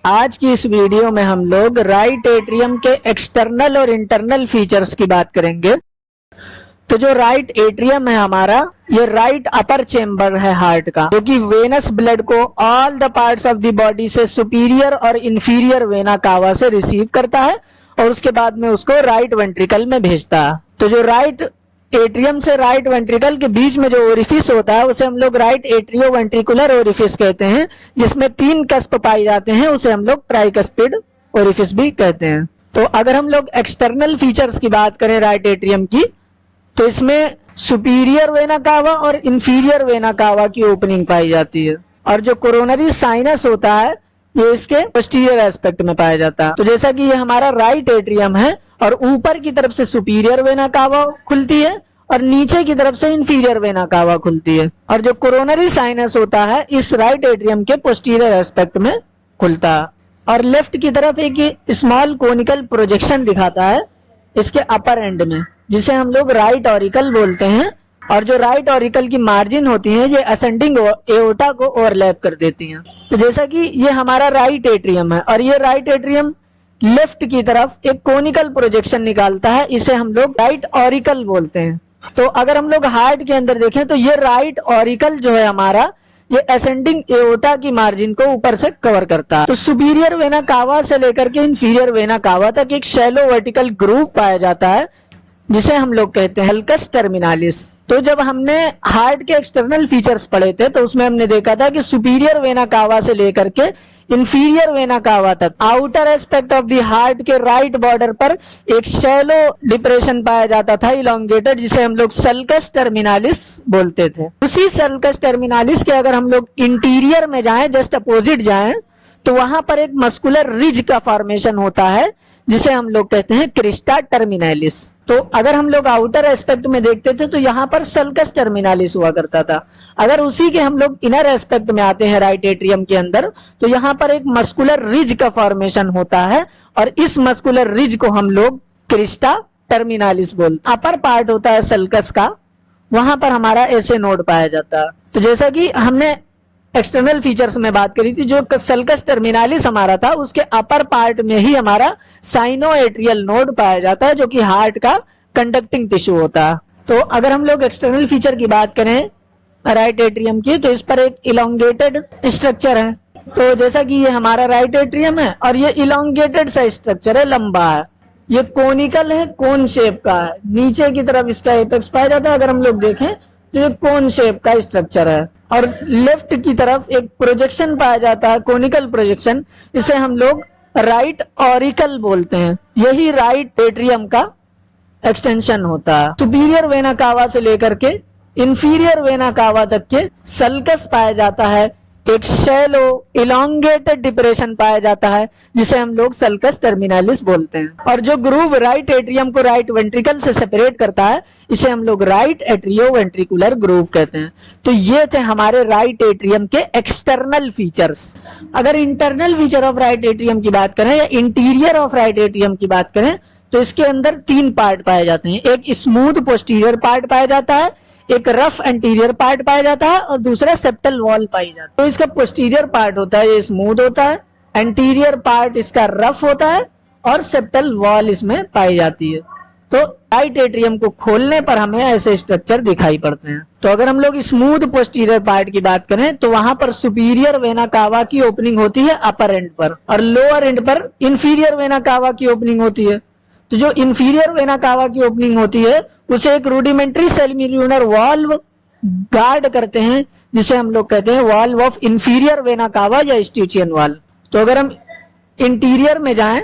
आज की इस वीडियो में हम लोग राइट एट्रियम के एक्सटर्नल और इंटरनल फीचर्स की बात करेंगे। तो जो राइट एट्रियम है हमारा, ये राइट अपर चेम्बर है हार्ट का, जो कि वेनस ब्लड को all the parts of the body से सुपीरियर और इंफीरियर वेना कावा से रिसीव करता है और उसके बाद में उसको राइट वेंट्रिकल में भेजता है। तो जो राइट एट्रियम से राइट वेंट्रिकल के बीच में जो ओरिफिस होता है उसे हम लोग राइट एट्रियो वेंट्रिकुलर ओरिफिस कहते हैं, जिसमें 3 कस्प पाए जाते हैं, उसे हम लोग ट्राइकस्पिड ओरिफिस भी कहते हैं। तो अगर हम लोग एक्सटर्नल फीचर्स की बात करें राइट एट्रियम की, तो इसमें सुपीरियर वेना कावा और इंफीरियर वेना कावा की ओपनिंग पाई जाती है, और जो कोरोनरी साइनस होता है ये इसके पोस्टीरियर एस्पेक्ट में पाया जाता है। तो जैसा कि ये हमारा राइट एट्रियम है और ऊपर की तरफ से सुपीरियर वेना कावा खुलती है और नीचे की तरफ से इंफीरियर वेना कावा खुलती है, और जो कोरोनरी साइनस होता है इस राइट एट्रियम के पोस्टीरियर एस्पेक्ट में खुलता है। और लेफ्ट की तरफ एक स्मॉल कोनिकल प्रोजेक्शन दिखाता है इसके अपर एंड में, जिसे हम लोग राइट ऑरिकल बोलते हैं, और जो राइट ऑरिकल की मार्जिन होती है ये असेंडिंग एओर्टा को ओवरलैप कर देती हैं। तो जैसा कि ये हमारा राइट एट्रियम है और ये राइट एट्रियम लेफ्ट की तरफ एक कोनिकल प्रोजेक्शन निकालता है, इसे हम लोग राइट ऑरिकल बोलते हैं। तो अगर हम लोग हार्ट के अंदर देखें तो ये राइट ऑरिकल जो है हमारा, ये असेंडिंग एओर्टा की मार्जिन को ऊपर से कवर करता है। तो सुपीरियर वेना कावा से लेकर के इंफीरियर वेना कावा तक एक शैलो वर्टिकल ग्रूव पाया जाता है, जिसे हम लोग कहते हैं सल्कस टर्मिनालिस। तो जब हमने हार्ट के एक्सटर्नल फीचर्स पढ़े थे तो उसमें हमने देखा था कि सुपीरियर वेना कावा से लेकर के इंफीरियर वेना कावा तक outer aspect of the heart के राइट बॉर्डर पर एक शैलो डिप्रेशन पाया जाता था, इलोंगेटेड, जिसे हम लोग सल्कस टर्मिनालिस बोलते थे। उसी सल्कस टर्मिनालिस के अगर हम लोग इंटीरियर में जाएं, जस्ट अपोजिट जाएं, तो वहां पर एक मस्कुलर रिज का फॉर्मेशन होता है, जिसे हम लोग कहते हैं क्रिस्टा टर्मिनालिस। तो अगर हम लोग आउटर एस्पेक्ट में देखते थे तो यहाँ पर सल्कस टर्मिनालिस हुआ करता था। अगर उसी के हम लोग इनर एस्पेक्ट में आते हैं राइट एट्रियम के अंदर, तो यहाँ पर एक मस्कुलर रिज का फॉर्मेशन होता है और इस मस्कुलर रिज को हम लोग क्रिस्टा टर्मिनालिस बोलते हैं। अपर पार्ट होता है सल्कस का, वहां पर हमारा ऐसे नोड पाया जाता है। तो जैसा कि हमने एक्सटर्नल फीचर्स में बात करी थी, जो सल्कस टर्मिनालिस हमारा था उसके अपर पार्ट में ही हमारा साइनो एट्रियल नोड पाया जाता है, जो कि हार्ट का कंडक्टिंग टिश्यू होता है। तो अगर हम लोग एक्सटर्नल फीचर की बात करें राइट एट्रियम की, तो इस पर एक इलोंगेटेड स्ट्रक्चर है। तो जैसा कि ये हमारा राइट एट्रियम है और ये इलोंगेटेड सा स्ट्रक्चर है, लंबा है, ये कोनिकल है, कोन शेप का है, नीचे की तरफ इसका एपेक्स पाया जाता है। अगर हम लोग देखें तो ये कोन शेप का स्ट्रक्चर है और लेफ्ट की तरफ एक प्रोजेक्शन पाया जाता है, कोनिकल प्रोजेक्शन, इसे हम लोग राइट ऑरिकल बोलते हैं। यही राइट एट्रियम का एक्सटेंशन होता है। सुपीरियर वेना कावा से लेकर के इंफीरियर वेना कावा तक के सल्कस पाया जाता है, एक शैलो इलोंगेटेड डिप्रेशन पाया जाता है, जिसे हम लोग सल्कस टर्मिनालिस बोलते हैं। और जो ग्रूव राइट एट्रियम को राइट वेंट्रिकल से सेपरेट करता है, इसे हम लोग राइट एट्रियो वेंट्रिकुलर ग्रूव कहते हैं। तो ये थे हमारे राइट एट्रियम के एक्सटर्नल फीचर्स। अगर internal feature of right atrium की बात करें या इंटीरियर ऑफ राइट एट्रियम की बात करें, तो इसके अंदर 3 पार्ट पाए जाते हैं। एक स्मूथ पोस्टीरियर पार्ट पाया जाता है, एक रफ एंटीरियर पार्ट पाया जाता है और दूसरा सेप्टल वॉल पाई जाती है। तो इसका पोस्टीरियर पार्ट होता है ये स्मूथ होता है, एंटीरियर पार्ट इसका रफ होता है और सेप्टल वॉल इसमें पाई जाती है। तो राइट एट्रियम को खोलने पर हमें ऐसे स्ट्रक्चर दिखाई पड़ते हैं। तो अगर हम लोग स्मूथ पोस्टीरियर पार्ट की बात करें तो वहां पर सुपीरियर वेना कावा की ओपनिंग होती है अपर एंड पर, और लोअर एंड पर इंफीरियर वेना कावा की ओपनिंग होती है। तो जो इंफीरियर वेना कावा की ओपनिंग होती है उसे एक रूडिमेंट्री सेमिल्यूनर वाल्व गार्ड करते हैं, जिसे हम लोग कहते हैं valve of inferior vena cava या स्ट्यूचियन वाल्व। तो अगर हम इंटीरियर में जाएं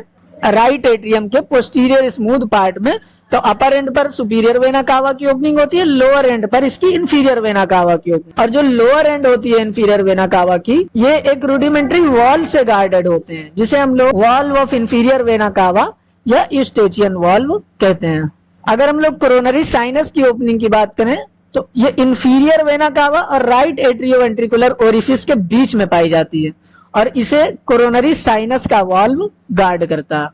राइट एट्रियम के पोस्टीरियर स्मूथ पार्ट में, तो अपर एंड पर सुपीरियर वेना कावा की ओपनिंग होती है, लोअर एंड पर इसकी इंफीरियर वेना कावा की ओपनिंग। और जो लोअर एंड होती है इंफीरियर वेना कावा की, ये एक रूडिमेंट्री वॉल से गार्डेड होते हैं, जिसे हम लोग valve of inferior vena cava या यूस्टेचियन वाल्व कहते हैं। अगर हम लोग कोरोनरी साइनस की ओपनिंग की बात करें तो ये इंफीरियर वेना कावा और राइट एट्रियो वेंट्रिकुलर ओरिफिस के बीच में पाई जाती है और इसे कोरोनरी साइनस का वाल्व गार्ड करता है।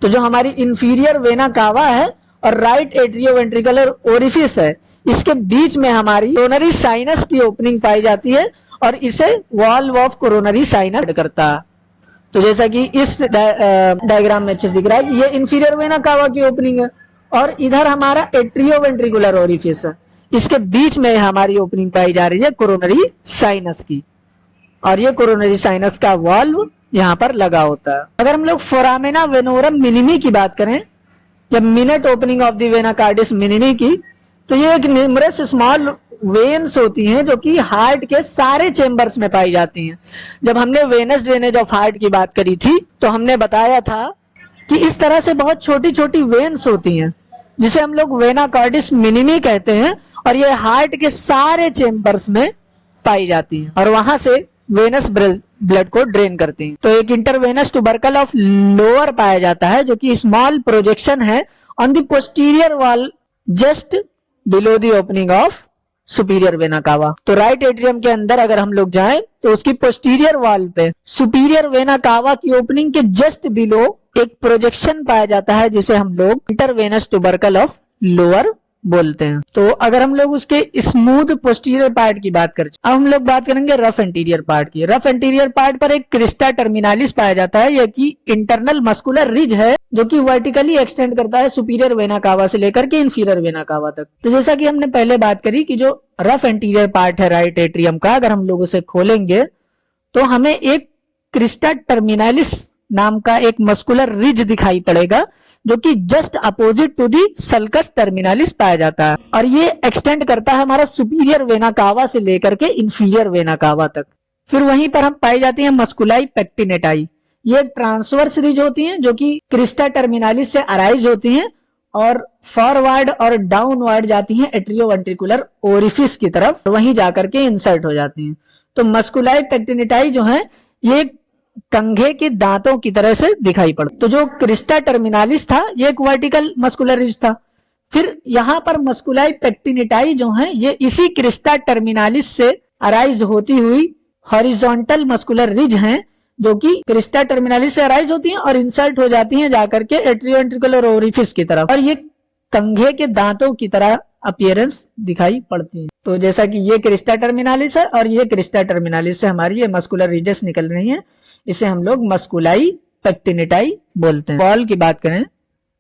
तो जो हमारी इंफीरियर वेना कावा है और राइट एट्रियो वेंट्रिकुलर ओरिफिस है, इसके बीच में हमारी कोरोनरी साइनस की ओपनिंग पाई जाती है और इसे वाल्व ऑफ कोरोनरी साइनस करता है। तो जैसा कि इस डायग्राम में अच्छे से दिख रहा है कि ये इंफीरियर वेना कावा की ओपनिंग है और इधर हमारा एट्रियोवेंट्रिकुलर ओरिफिस है, इसके बीच में हमारी ओपनिंग पाई जा रही है कोरोनरी साइनस की, और ये कोरोनरी साइनस का वाल्व यहाँ पर लगा होता है। अगर हम लोग फोरामेना वेनोरम मिनिमी की बात करें या minute opening of the vena cordis minimi की, तो ये एक न्यूमरस स्मॉल वेन्स होती हैं जो कि हार्ट के सारे चेंबर्स में पाई जाती हैं। जब हमने वेनस ड्रेनेज ऑफ हार्ट की बात करी थी तो हमने बताया था कि इस तरह से बहुत छोटी छोटी वेन्स होती हैं जिसे हम लोग वेना कार्डिस मिनिमी कहते हैं, और ये हार्ट के सारे चेंबर्स में पाई जाती हैं और वहां से वेनस ब्लड को ड्रेन करती हैं। तो एक इंटरवेनस ट्यूबरकल ऑफ लोअर पाया जाता है जो कि स्मॉल प्रोजेक्शन है on the posterior wall just below the opening of superior vena cava. तो राइट एट्रियम के अंदर अगर हम लोग जाएं तो उसकी पोस्टीरियर वॉल पे सुपीरियर वेना कावा की ओपनिंग के जस्ट बिलो एक प्रोजेक्शन पाया जाता है जिसे हम लोग इंटरवेनस ट्यूबरकल ऑफ लोअर बोलते हैं। तो अगर हम लोग उसके स्मूथ पोस्टीरियर पार्ट की बात करें, अब हम लोग बात करेंगे रफ एंटीरियर पार्ट की। रफ एंटीरियर पार्ट पर एक क्रिस्टा टर्मिनालिस पाया जाता है, यह कि इंटरनल मस्कुलर रिज है जो कि वर्टिकली एक्सटेंड करता है सुपीरियर वेना कावा से लेकर के इंफीरियर वेना कावा तक। तो जैसा कि हमने पहले बात करी कि जो रफ एंटीरियर पार्ट है राइट एट्रियम का, अगर हम लोग उसे खोलेंगे तो हमें एक क्रिस्टा टर्मिनालिस नाम का एक मस्कुलर रिज दिखाई पड़ेगा जो कि just opposite to the sulcus terminalis पाया जाता है, और ये एक्सटेंड करता है हमारा सुपीरियर वेना कावा से लेकर के इंफीरियर वेना कावा तक। फिर वहीं पर हम पाई जाती है मस्कुलाई पेक्टिनेटाई। ये ट्रांसवर्स रिज होती हैं जो कि क्रिस्टा टर्मिनालिस से अराइज होती हैं और फॉरवर्ड और डाउनवर्ड जाती हैं एट्रियोवेंट्रिकुलर ओरिफिस की तरफ, वहीं जाकर के इंसर्ट हो जाती हैं। तो मस्कुलाई पेक्टिनेटाई जो है ये कंघे के दांतों की तरह से दिखाई पड़ता। तो जो क्रिस्टा टर्मिनालिस था ये एक वर्टिकल मस्कुलर रिज था। फिर यहाँ पर मस्कुलाई पेक्टिनेटाई जो है ये इसी क्रिस्टा टर्मिनालिस से अराइज होती हुई हॉरिजॉन्टल मस्कुलर रिज हैं जो कि क्रिस्टा टर्मिनालिस से अराइज होती हैं और इंसर्ट हो जाती हैं जाकर के एट्रियोवेंट्रिकुलर ओरिफिस की तरफ, और ये कंघे के दांतों की तरह अपीयरेंस दिखाई पड़ती है। तो जैसा कि ये क्रिस्टा टर्मिनालिस है और ये क्रिस्टा टर्मिनालिस से हमारी ये मस्कुलर रिजेस निकल रही हैं, इसे हम लोग मस्कुलाई पेक्टिनेटाई बोलते हैं। वॉल की बात करें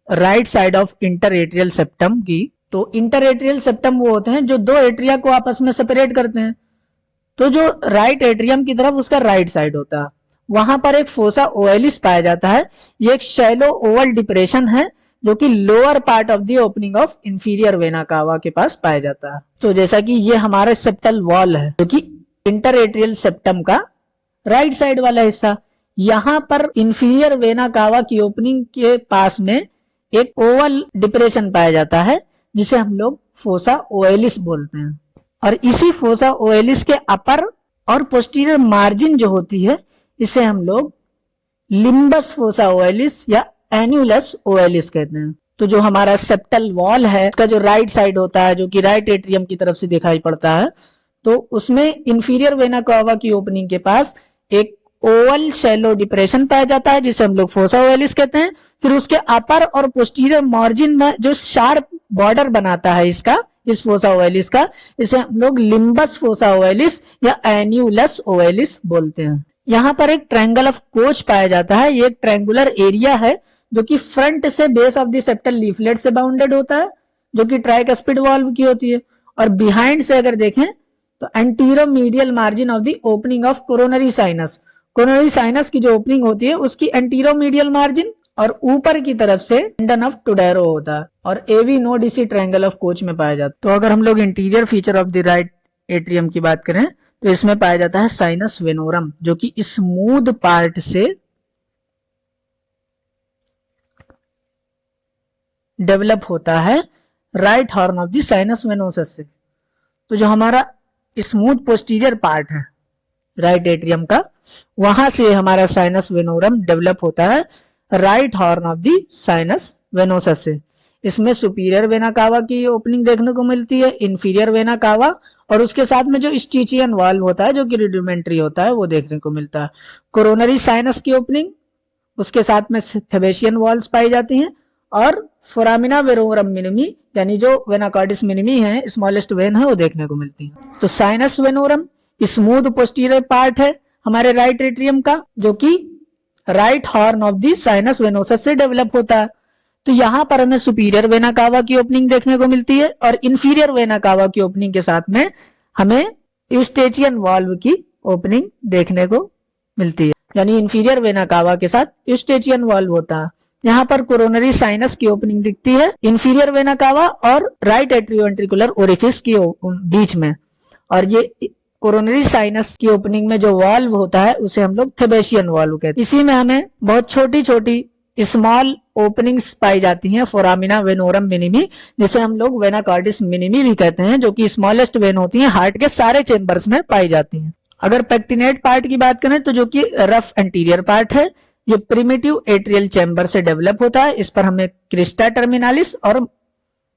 right side of inter atrial septum की, तो इंटर एट्रियल सेप्टम वो होते हैं जो दो एट्रिया को आपस में सेपरेट करते हैं। तो जो राइट एट्रियम की तरफ उसका राइट साइड होता है, वहां पर एक फोसा ओएलिस पाया जाता है। ये एक शैलो ओवल डिप्रेशन है जो कि lower part of the opening of inferior vena cava के पास पाया जाता है। तो जैसा कि ये हमारा सेप्टल वॉल है जो कि इंटर एट्रियल सेप्टम का राइट साइड वाला हिस्सा, यहां पर इंफीरियर वेना कावा की ओपनिंग के पास में एक ओवल डिप्रेशन पाया जाता है जिसे हम लोग फोसा ओएलिस बोलते हैं, और इसी फोसा ओएलिस के अपर और पोस्टीरियर मार्जिन जो होती है इसे हम लोग लिम्बस फोसा ओएलिस या एन्युलस ओएलिस कहते हैं। तो जो हमारा सेप्टल वॉल है उसका जो राइट साइड होता है जो कि राइट एट्रियम की तरफ से दिखाई पड़ता है, तो उसमें इंफीरियर वेना कावा की ओपनिंग के पास एक ओवल शैलो डिप्रेशन पाया जाता है जिसे हम लोग फोसा ओएलिस कहते हैं। फिर उसके अपर और पोस्टीरियर मार्जिन में जो शार्प बॉर्डर बनाता है इसका, इस फोसा ओएलिस का, इसे हम लोग लिम्बस फोसा ओएलिस या एन्युलस ओएलिस बोलते हैं। यहाँ पर एक ट्रायंगल ऑफ कोच पाया जाता है। ये एक ट्रायंगुलर एरिया है जो कि फ्रंट से base of the septal leaflet से बाउंडेड होता है जो कि ट्राइकस्पिड वाल्व की होती है, और बिहाइंड से अगर देखें तो anteromedial margin of the opening of coronary sinus, coronary sinus की जो ओपनिंग होती है उसकी एंटीरोमीडियल मार्जिन और ऊपर की तरफ से टेंडन ऑफ टुडेरो होता है, और एवी नोड इसी ट्रायंगल ऑफ कोच में पाया जाता है। तो अगर हम लोग interior feature of the right atrium की बात करें तो इसमें पाया जाता है साइनस वेनोरम जो कि स्मूथ पार्ट से डेवलप होता है right horn of the sinus venosus से। तो जो हमारा स्मूथ पोस्टीरियर पार्ट है राइट एट्रियम का, वहां से हमारा साइनस वेनोरम डेवलप होता है right horn of the sinus venosus से। इसमें सुपीरियर वेना कावा की ओपनिंग देखने को मिलती है, इंफीरियर वेना कावा, और उसके साथ में जो स्टिचियन वाल्व होता है जो कि रुडिमेंट्री होता है वो देखने को मिलता है। कोरोनरी साइनस की ओपनिंग, उसके साथ में थेबेशियन वॉल्स पाई जाती हैं, और फोरामिना वेनोरम मिनिमी यानी जो वेना कार्डिस मिनिमी है, स्मॉलेस्ट वेन है, वो देखने को मिलती है। तो sinus venarum smooth posterior part है हमारे राइट एट्रियम का जो कि right horn of the sinus venosus से डेवलप होता है। तो यहाँ पर हमें सुपीरियर वेना कावा की ओपनिंग देखने को मिलती है और इंफीरियर वेना कावा की ओपनिंग के साथ में हमें यूस्टेचियन वाल्व की ओपनिंग देखने को मिलती है, यानी इंफीरियर वेना कावा के साथ यूस्टेचियन वाल्व होता है। यहाँ पर कोरोनरी साइनस की ओपनिंग दिखती है इंफीरियर वेना कावा और राइट एट्रियोवेंट्रिकुलर ओरिफिस की बीच में, और ये कोरोनरी साइनस की ओपनिंग में जो वाल्व होता है उसे हम लोग थेबेशियन वाल्व कहते हैं। इसी में हमें बहुत छोटी छोटी स्मॉल ओपनिंग्स पाई जाती हैं, फोरामिना वेनोरम मिनिमी, जिसे हम लोग वेना कार्डिस मिनिमी भी कहते हैं, जो कि स्मॉलेस्ट वेन होती है, हार्ट के सारे चेम्बर्स में पाई जाती हैं। अगर पेक्टिनेट पार्ट की बात करें तो जो कि रफ एंटीरियर पार्ट है, ये प्रिमिटिव एट्रियल चैम्बर से डेवलप होता है। इस पर हमें क्रिस्टा टर्मिनालिस और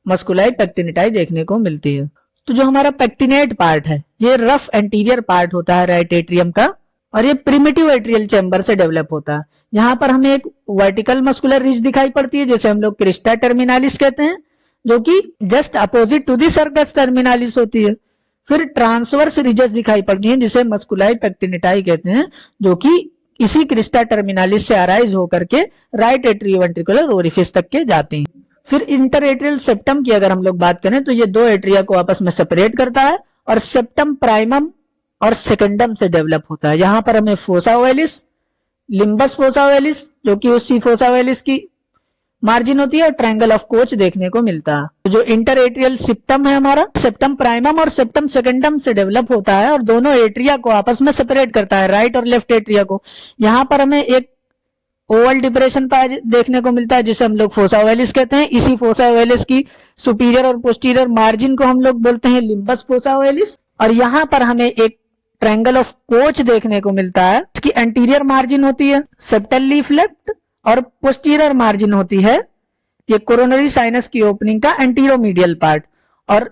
मस्कुलाई पेक्टिनेटाई देखने को मिलती है। तो जो हमारा पेक्टिनेट पार्ट है ये रफ एंटीरियर पार्ट होता है राइट एट्रियम का, और ये प्रिमिटिव एट्रियल चैम्बर से डेवलप होता है। यहाँ पर हमें एक वर्टिकल मस्कुलर रिज दिखाई पड़ती है जिसे हम लोग क्रिस्टा टर्मिनालिस कहते हैं, जो कि just opposite to the sulcus terminalis होती है। फिर ट्रांसवर्स रिजेस दिखाई पड़ती हैं जिसे मस्कुलाई पेक्टिनेटाई कहते हैं, जो कि इसी क्रिस्टा टर्मिनालिस से अराइज होकर के राइट एट्रियोवेंट्रिकुलर ओरिफिस तक के जाते हैं। फिर इंटर एट्रियल सेप्टम की अगर हम लोग बात करें तो ये दो एट्रिया को आपस में सेपरेट करता है और सेप्टम प्राइमम और सेकेंडम से डेवलप होता है। यहाँ पर हमें फोसा ओवैलिस, लिम्बस फोसा ओवैलिस जो कि उसी फोसा ओवैलिस की मार्जिन होती है, और ट्रायंगल ऑफ कोच देखने को मिलता है। तो जो इंटर एट्रियल सिप्टम है हमारा, सेप्टम प्राइमम और सेप्टम सेकेंडम से डेवलप होता है और दोनों एट्रिया को आपस में सेपरेट करता है, राइट और लेफ्ट एट्रिया को। यहाँ पर हमें एक ओवल डिप्रेशन देखने को मिलता है जिसे हम लोग फोसा ओवैलिस कहते हैं। इसी फोसा ओवैलिस की सुपीरियर और पोस्टीरियर मार्जिन को हम लोग बोलते हैं लिम्बस फोसा ओवैलिस। और यहाँ पर हमें एक ट्रायंगल ऑफ कोच देखने को मिलता है, इसकी एंटीरियर मार्जिन होती है सेप्टल लीफ लेफ्ट और पोस्टीरियर मार्जिन होती है ये कोरोनरी साइनस की ओपनिंग का एंटीरोमीडियल पार्ट, और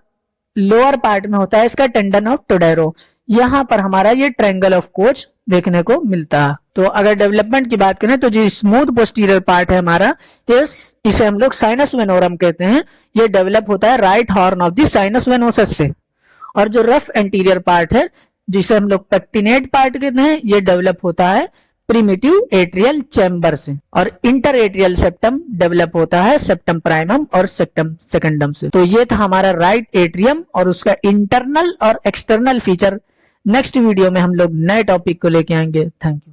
लोअर पार्ट में होता है इसका टेंडन ऑफ टोडेरो। यहाँ पर हमारा ये ट्रायंगल ऑफ कोच देखने को मिलता है। तो अगर डेवलपमेंट की बात करें तो जो स्मूथ पोस्टीरियर पार्ट है हमारा, इसे हम लोग साइनस वेनोरम कहते हैं। ये डेवलप होता है right horn of the sinus venosus से। और जो रफ एंटीरियर पार्ट है जिसे हम लोग पेक्टिनेट पार्ट कहते हैं, ये डेवलप होता है प्रिमिटिव एट्रियल चैम्बर से। और इंटर एट्रियल सेप्टम डेवलप होता है सेप्टम प्राइमम और सेप्टम सेकेंडम से। तो ये था हमारा राइट एट्रियम और उसका इंटरनल और एक्सटर्नल फीचर। नेक्स्ट वीडियो में हम लोग नए टॉपिक को लेके आएंगे। Thank you.